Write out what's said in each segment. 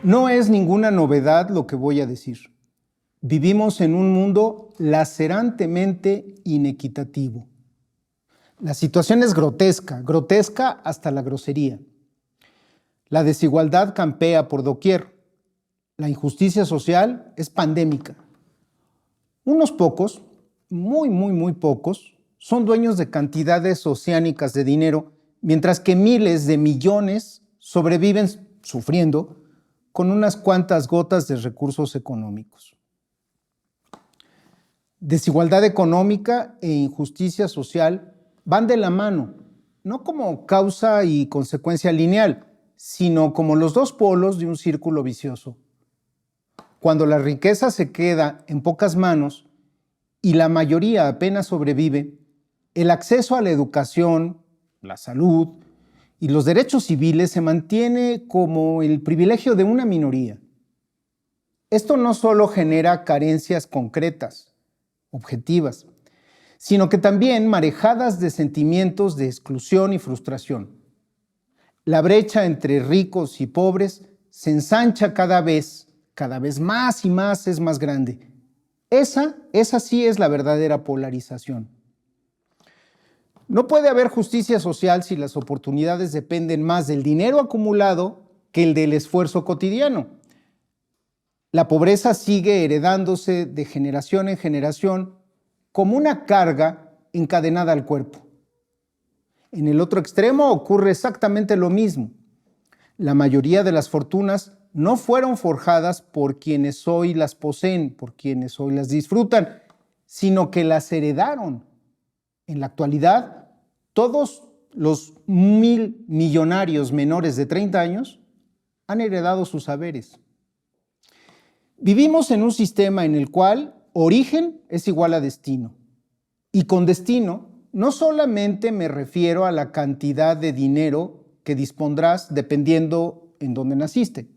No es ninguna novedad lo que voy a decir. Vivimos en un mundo lacerantemente inequitativo. La situación es grotesca, grotesca hasta la grosería. La desigualdad campea por doquier. La injusticia social es pandémica. Unos pocos, muy pocos, son dueños de cantidades oceánicas de dinero, mientras que miles de millones sobreviven sufriendo con unas cuantas gotas de recursos económicos. Desigualdad económica e injusticia social van de la mano, no como causa y consecuencia lineal, sino como los dos polos de un círculo vicioso. Cuando la riqueza se queda en pocas manos y la mayoría apenas sobrevive, el acceso a la educación, la salud y los derechos civiles se mantiene como el privilegio de una minoría. Esto no solo genera carencias concretas, objetivas, sino que también marejadas de sentimientos de exclusión y frustración. La brecha entre ricos y pobres se ensancha cada vez más y más es más grande. Esa sí es la verdadera polarización. No puede haber justicia social si las oportunidades dependen más del dinero acumulado que el del esfuerzo cotidiano. La pobreza sigue heredándose de generación en generación como una carga encadenada al cuerpo. En el otro extremo ocurre exactamente lo mismo. La mayoría de las fortunas no fueron forjadas por quienes hoy las poseen, por quienes hoy las disfrutan, sino que las heredaron. En la actualidad, todos los 1,000 millonarios menores de 30 años han heredado sus saberes. Vivimos en un sistema en el cual origen es igual a destino. Y con destino no solamente me refiero a la cantidad de dinero que dispondrás dependiendo en dónde naciste.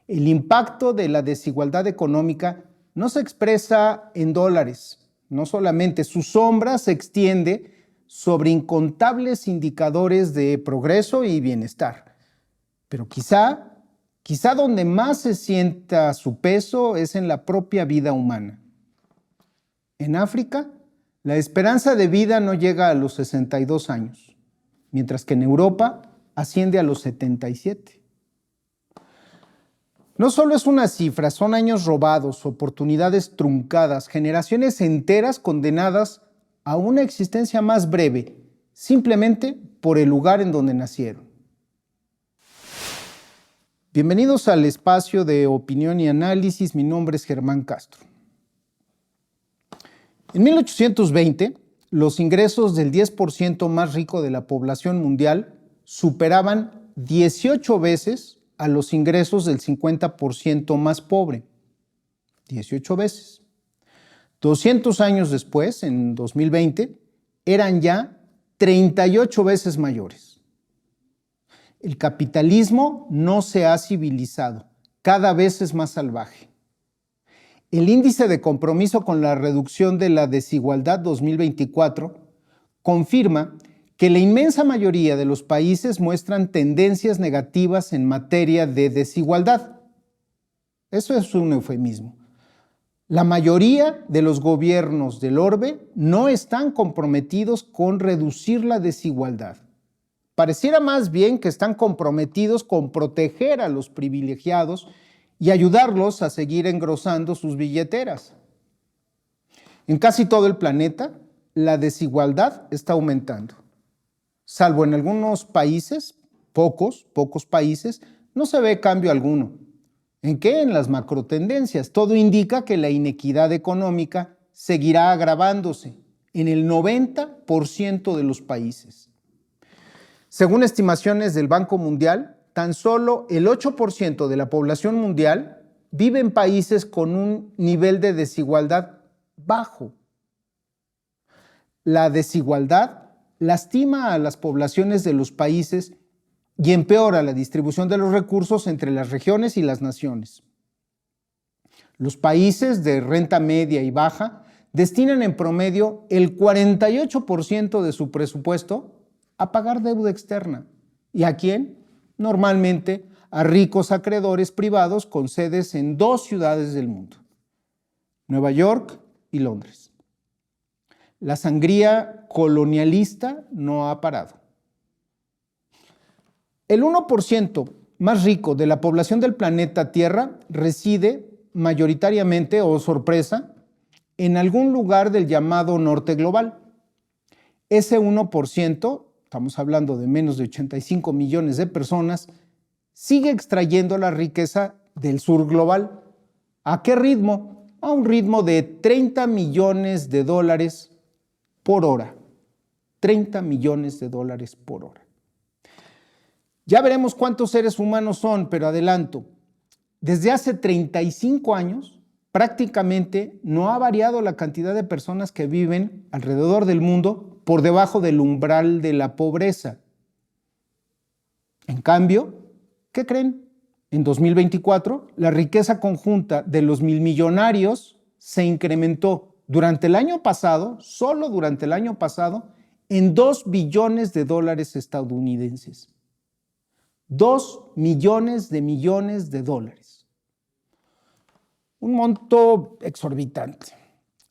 El impacto de la desigualdad económica no se expresa en dólares, no solamente, su sombra se extiende sobre incontables indicadores de progreso y bienestar. Pero quizá donde más se sienta su peso es en la propia vida humana. En África, la esperanza de vida no llega a los 62 años, mientras que en Europa asciende a los 77. No solo es una cifra, son años robados, oportunidades truncadas, generaciones enteras condenadas a una existencia más breve, simplemente por el lugar en donde nacieron. Bienvenidos al espacio de opinión y análisis. Mi nombre es Germán Castro. En 1820, los ingresos del 10% más rico de la población mundial superaban 18 veces a los ingresos del 50% más pobre. 18 veces. 200 años después, en 2020, eran ya 38 veces mayores. El capitalismo no se ha civilizado, cada vez es más salvaje. El índice de compromiso con la reducción de la desigualdad 2024 confirma que la inmensa mayoría de los países muestran tendencias negativas en materia de desigualdad. Eso es un eufemismo. La mayoría de los gobiernos del orbe no están comprometidos con reducir la desigualdad. Pareciera más bien que están comprometidos con proteger a los privilegiados y ayudarlos a seguir engrosando sus billeteras. En casi todo el planeta, la desigualdad está aumentando. Salvo en algunos países, pocos países, no se ve cambio alguno. ¿En qué? En las macrotendencias. Todo indica que la inequidad económica seguirá agravándose en el 90% de los países. Según estimaciones del Banco Mundial, tan solo el 8% de la población mundial vive en países con un nivel de desigualdad bajo. La desigualdad lastima a las poblaciones de los países y empeora la distribución de los recursos entre las regiones y las naciones. Los países de renta media y baja destinan en promedio el 48% de su presupuesto a pagar deuda externa. ¿Y a quién? Normalmente a ricos acreedores privados con sedes en 2 ciudades del mundo, Nueva York y Londres. La sangría colonialista no ha parado. El 1% más rico de la población del planeta Tierra reside mayoritariamente, o sorpresa, en algún lugar del llamado norte global. Ese 1%, estamos hablando de menos de 85 millones de personas, sigue extrayendo la riqueza del sur global. ¿A qué ritmo? A un ritmo de 30 millones de dólares por hora. 30 millones de dólares por hora. Ya veremos cuántos seres humanos son, pero adelanto. Desde hace 35 años, prácticamente no ha variado la cantidad de personas que viven alrededor del mundo por debajo del umbral de la pobreza. En cambio, ¿qué creen? En 2024, la riqueza conjunta de los milmillonarios se incrementó durante el año pasado, solo durante el año pasado, en 2 billones de dólares estadounidenses. 2 millones de dólares. Un monto exorbitante.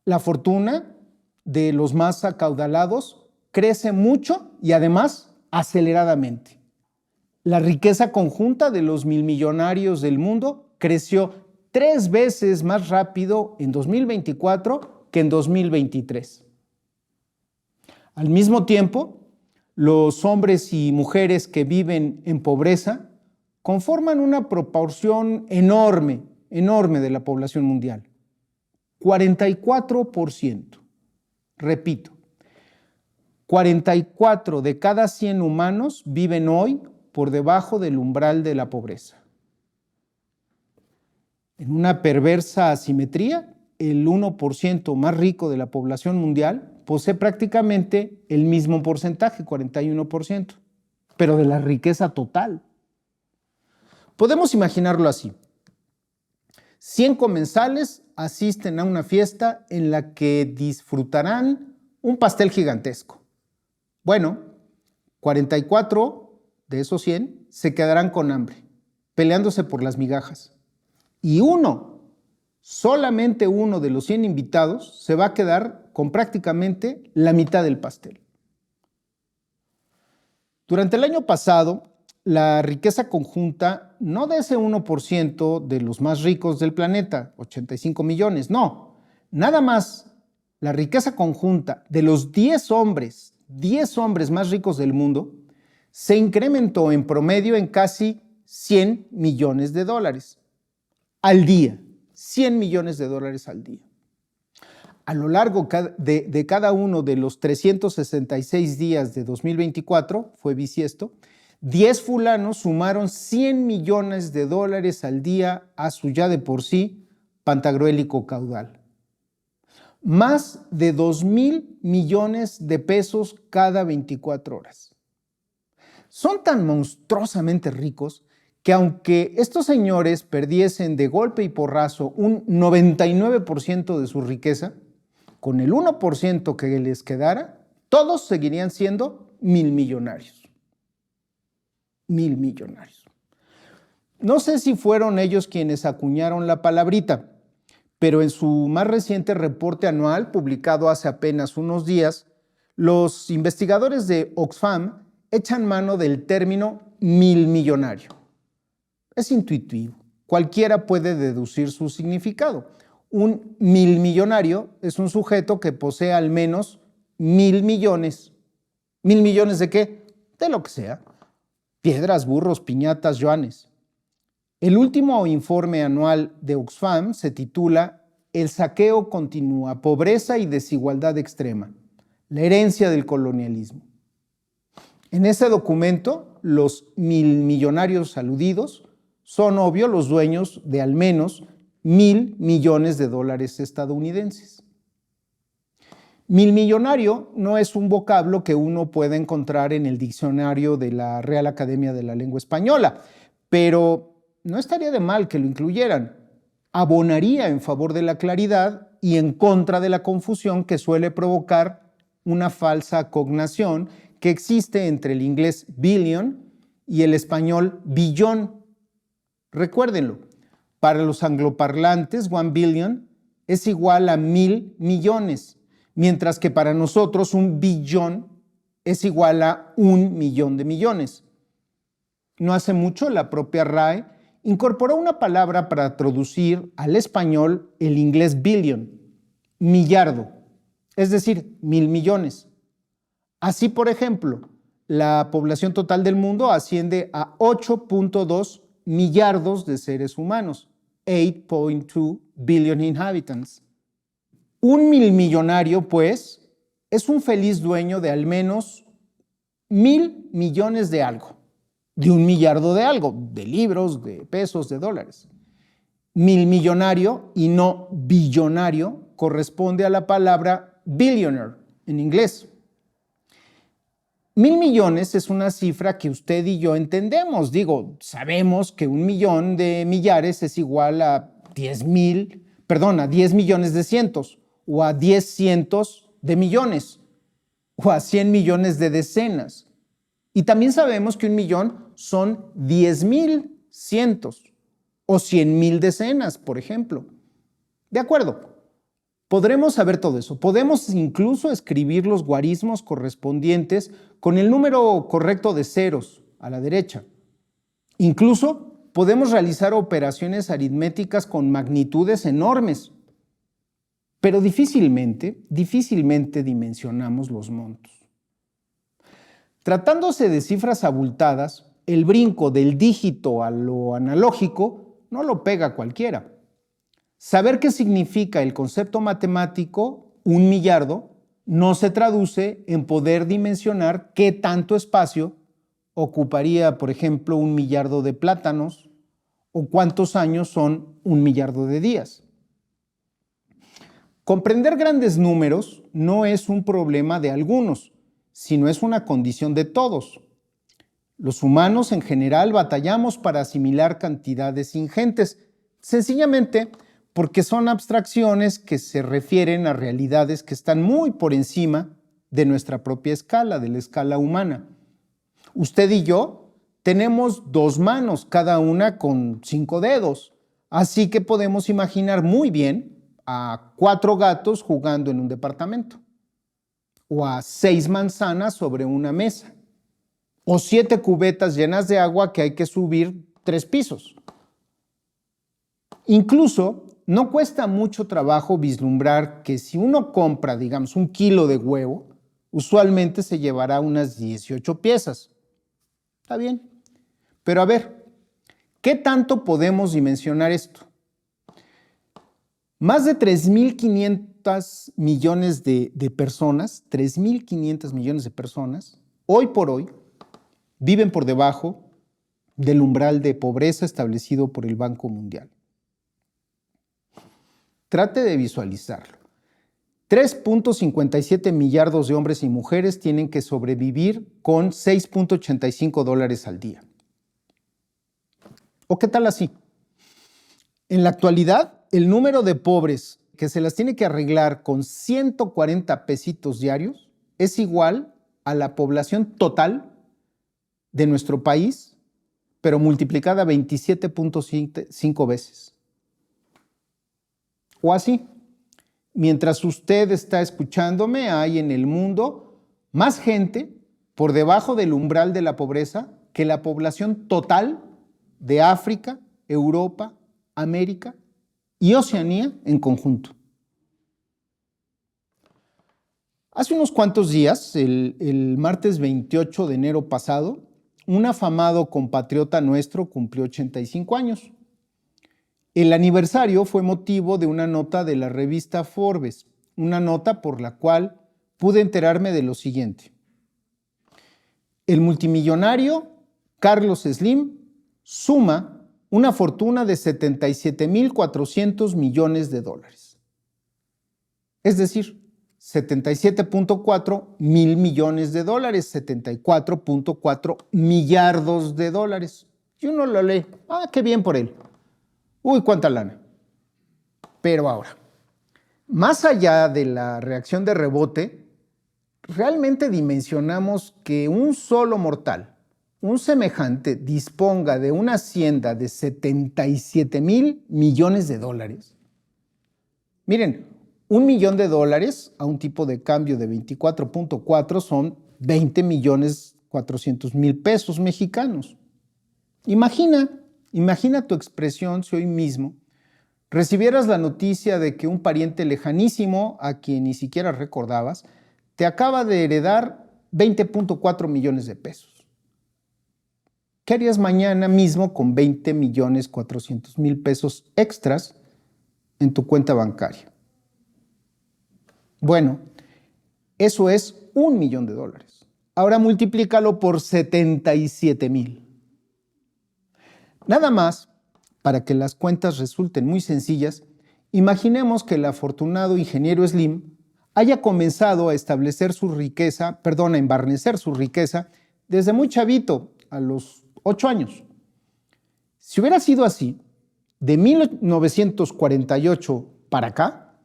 La fortuna de los más acaudalados crece mucho y además aceleradamente. La riqueza conjunta de los milmillonarios del mundo creció 3 veces más rápido en 2024 que en 2023. Al mismo tiempo, los hombres y mujeres que viven en pobreza conforman una proporción enorme de la población mundial. 44%. Repito, 44 de cada 100 humanos viven hoy por debajo del umbral de la pobreza. En una perversa asimetría, el 1% más rico de la población mundial posee prácticamente el mismo porcentaje, 41%, pero de la riqueza total. Podemos imaginarlo así. 100 comensales asisten a una fiesta en la que disfrutarán un pastel gigantesco. Bueno, 44 de esos 100 se quedarán con hambre, peleándose por las migajas. Y solamente uno de los 100 invitados se va a quedar con prácticamente la mitad del pastel. Durante el año pasado, la riqueza conjunta, no de ese 1% de los más ricos del planeta, 85 millones, no, nada más la riqueza conjunta de los 10 hombres más ricos del mundo, se incrementó en promedio en casi 100 millones de dólares al día. 100 millones de dólares al día. A lo largo de cada uno de los 366 días de 2024, fue bisiesto, 10 fulanos sumaron 100 millones de dólares al día a su ya de por sí pantagruélico caudal. Más de 2,000 millones de pesos cada 24 horas. Son tan monstruosamente ricos que aunque estos señores perdiesen de golpe y porrazo un 99% de su riqueza, con el 1% que les quedara, todos seguirían siendo milmillonarios. Milmillonarios. No sé si fueron ellos quienes acuñaron la palabrita, pero en su más reciente reporte anual, publicado hace apenas unos días, los investigadores de Oxfam echan mano del término milmillonario. Es intuitivo, cualquiera puede deducir su significado. Un milmillonario es un sujeto que posee al menos 1,000 millones. ¿1,000 millones de qué? De lo que sea. Piedras, burros, piñatas, yuanes. El último informe anual de Oxfam se titula El saqueo continúa, pobreza y desigualdad extrema, la herencia del colonialismo. En ese documento, los milmillonarios aludidos son, obvio, los dueños de al menos 1,000 millones de dólares estadounidenses. Milmillonario no es un vocablo que uno pueda encontrar en el diccionario de la Real Academia de la Lengua Española, pero no estaría de mal que lo incluyeran. Abonaría en favor de la claridad y en contra de la confusión que suele provocar una falsa cognación que existe entre el inglés billion y el español billón. Recuérdenlo, para los angloparlantes, 1 billion es igual a 1,000 millones, mientras que para nosotros un billón es igual a 1 millón de millones. No hace mucho, la propia RAE incorporó una palabra para traducir al español el inglés billion, millardo, es decir, 1,000 millones. Así, por ejemplo, la población total del mundo asciende a 8.2 millardos de seres humanos, 8.2 billion inhabitants. Un milmillonario, pues, es un feliz dueño de al menos 1,000 millones de algo, de 1 millardo de algo, de libros, de pesos, de dólares. Milmillonario y no billonario corresponde a la palabra billionaire en inglés. 1,000 millones es una cifra que usted y yo entendemos. Digo, sabemos que 1 millón de millares es igual a 10 millones de cientos, o a 10 cientos de millones, o a 100 millones de decenas. Y también sabemos que 1 millón son 10,000 cientos, o 100,000 decenas, por ejemplo. De acuerdo. Podremos saber todo eso. Podemos incluso escribir los guarismos correspondientes con el número correcto de ceros a la derecha. Incluso podemos realizar operaciones aritméticas con magnitudes enormes. Pero difícilmente dimensionamos los montos. Tratándose de cifras abultadas, el brinco del dígito a lo analógico no lo pega cualquiera. Saber qué significa el concepto matemático 1 millardo no se traduce en poder dimensionar qué tanto espacio ocuparía, por ejemplo, 1 millardo de plátanos o cuántos años son 1 millardo de días. Comprender grandes números no es un problema de algunos, sino es una condición de todos. Los humanos en general batallamos para asimilar cantidades ingentes, sencillamente porque son abstracciones que se refieren a realidades que están muy por encima de nuestra propia escala, de la escala humana. Usted y yo tenemos 2 manos, cada una con 5 dedos, así que podemos imaginar muy bien a 4 gatos jugando en un departamento, o a 6 manzanas sobre una mesa, o 7 cubetas llenas de agua que hay que subir 3 pisos. Incluso no cuesta mucho trabajo vislumbrar que si uno compra, digamos, 1 kilo de huevo, usualmente se llevará unas 18 piezas. Está bien. Pero a ver, ¿qué tanto podemos dimensionar esto? Más de 3.500 millones de personas, 3.500 millones de personas, hoy por hoy, viven por debajo del umbral de pobreza establecido por el Banco Mundial. Trate de visualizarlo. 3.57 millardos de hombres y mujeres tienen que sobrevivir con $6.85 al día. ¿O qué tal así? En la actualidad, el número de pobres que se las tiene que arreglar con 140 pesitos diarios es igual a la población total de nuestro país, pero multiplicada 27.5 veces. O así, mientras usted está escuchándome, hay en el mundo más gente por debajo del umbral de la pobreza que la población total de África, Europa, América y Oceanía en conjunto. Hace unos cuantos días, el martes 28 de enero pasado, un afamado compatriota nuestro cumplió 85 años. El aniversario fue motivo de una nota de la revista Forbes, una nota por la cual pude enterarme de lo siguiente. El multimillonario Carlos Slim suma una fortuna de 77.400 millones de dólares. Es decir, 77.4 mil millones de dólares, 74.4 millardos de dólares. Y uno lo lee, qué bien por él. Uy, cuánta lana. Pero ahora, más allá de la reacción de rebote, realmente dimensionamos que un solo mortal, un semejante disponga de una hacienda de 77,000 millones de dólares. Miren, $1,000,000 a un tipo de cambio de 24.4 son 20,400,000 pesos mexicanos. Imagina tu expresión si hoy mismo recibieras la noticia de que un pariente lejanísimo, a quien ni siquiera recordabas, te acaba de heredar 20.4 millones de pesos. ¿Qué harías mañana mismo con 20,400,000 pesos extras en tu cuenta bancaria? Bueno, eso es $1,000,000. Ahora multiplícalo por 77,000. Nada más, para que las cuentas resulten muy sencillas, imaginemos que el afortunado ingeniero Slim haya comenzado a establecer su riqueza, a embarnecer su riqueza desde muy chavito, a los 8 años. Si hubiera sido así, de 1948 para acá,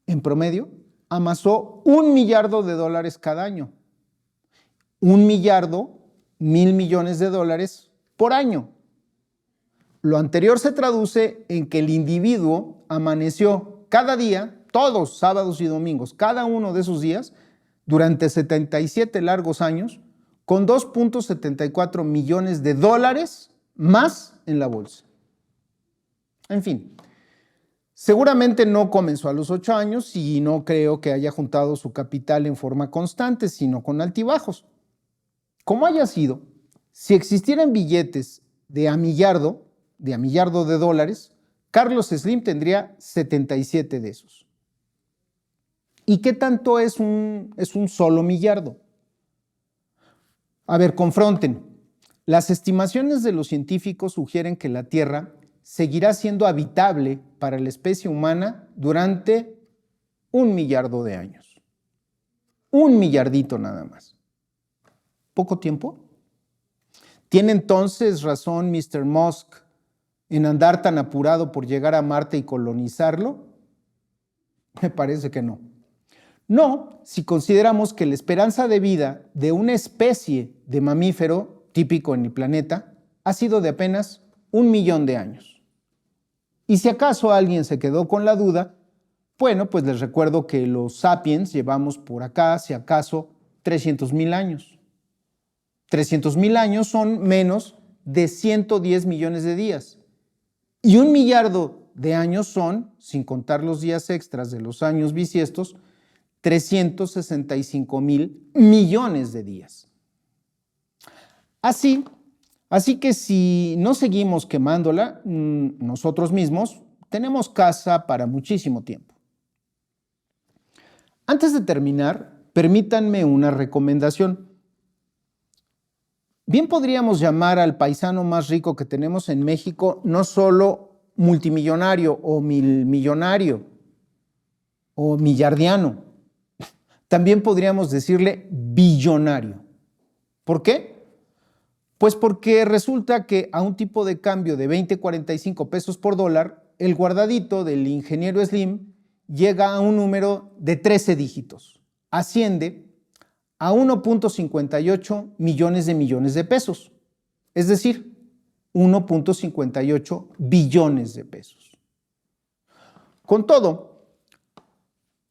en promedio, amasó $1,000,000,000 cada año. $1,000,000,000,000 por año. Lo anterior se traduce en que el individuo amaneció cada día, todos sábados y domingos, cada uno de esos días, durante 77 largos años, con 2.74 millones de dólares más en la bolsa. En fin, seguramente no comenzó a los 8 años y no creo que haya juntado su capital en forma constante, sino con altibajos. Como haya sido, si existieran billetes de a millardo de dólares, Carlos Slim tendría 77 de esos. ¿Y qué tanto es un solo millardo? A ver, confronten. Las estimaciones de los científicos sugieren que la Tierra seguirá siendo habitable para la especie humana durante 1,000,000,000 de años. Un millardito nada más. ¿Poco tiempo? ¿Tiene entonces razón Mr. Musk en andar tan apurado por llegar a Marte y colonizarlo? Me parece que no. No, si consideramos que la esperanza de vida de una especie de mamífero típico en el planeta ha sido de apenas 1,000,000 de años. Y si acaso alguien se quedó con la duda, bueno, pues les recuerdo que los sapiens llevamos por acá, si acaso, 300,000 años. 300,000 años son menos de 110 millones de días. Y 1,000,000,000 de años son, sin contar los días extras de los años bisiestos, 365,000 millones de días. Así que si no seguimos quemándola, nosotros mismos tenemos casa para muchísimo tiempo. Antes de terminar, permítanme una recomendación. Bien podríamos llamar al paisano más rico que tenemos en México no solo multimillonario o milmillonario o millardiano, también podríamos decirle billonario. ¿Por qué? Pues porque resulta que a un tipo de cambio de 20.45 pesos por dólar, el guardadito del ingeniero Slim llega a un número de 13 dígitos. Asciende a 1.58 millones de pesos. Es decir, 1.58 billones de pesos. Con todo,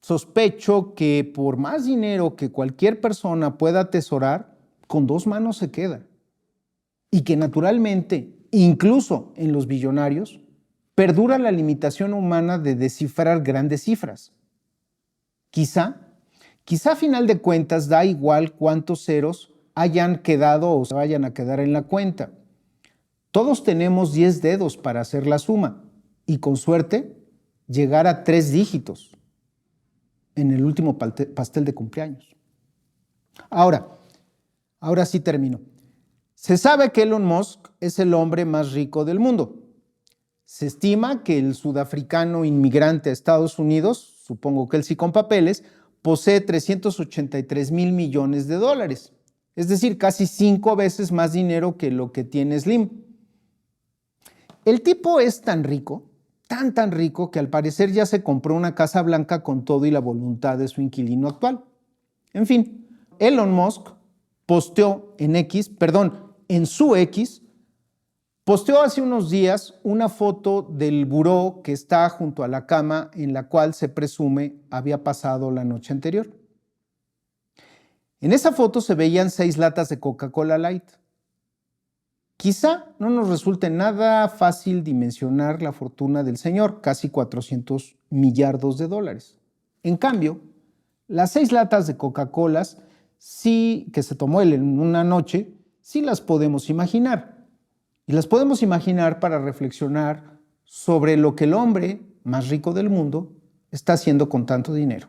sospecho que por más dinero que cualquier persona pueda atesorar, con dos manos se queda. Y que naturalmente, incluso en los billonarios, perdura la limitación humana de descifrar grandes cifras. Quizá a final de cuentas da igual cuántos ceros hayan quedado o se vayan a quedar en la cuenta. Todos tenemos 10 dedos para hacer la suma y con suerte llegar a 3 dígitos en el último pastel de cumpleaños. Ahora sí termino. Se sabe que Elon Musk es el hombre más rico del mundo. Se estima que el sudafricano inmigrante a Estados Unidos, supongo que él sí con papeles, posee 383,000 millones de dólares. Es decir, casi 5 veces más dinero que lo que tiene Slim. El tipo es tan rico, tan rico, que al parecer ya se compró una casa blanca con todo y la voluntad de su inquilino actual. En fin, Elon Musk posteó en en su X, posteó hace unos días una foto del buró que está junto a la cama en la cual se presume había pasado la noche anterior. En esa foto se veían 6 latas de Coca-Cola Light. Quizá no nos resulte nada fácil dimensionar la fortuna del señor, casi 400 millardos de dólares. En cambio, las 6 latas de Coca-Cola sí que se tomó él en una noche, sí las podemos imaginar. Y las podemos imaginar para reflexionar sobre lo que el hombre más rico del mundo está haciendo con tanto dinero.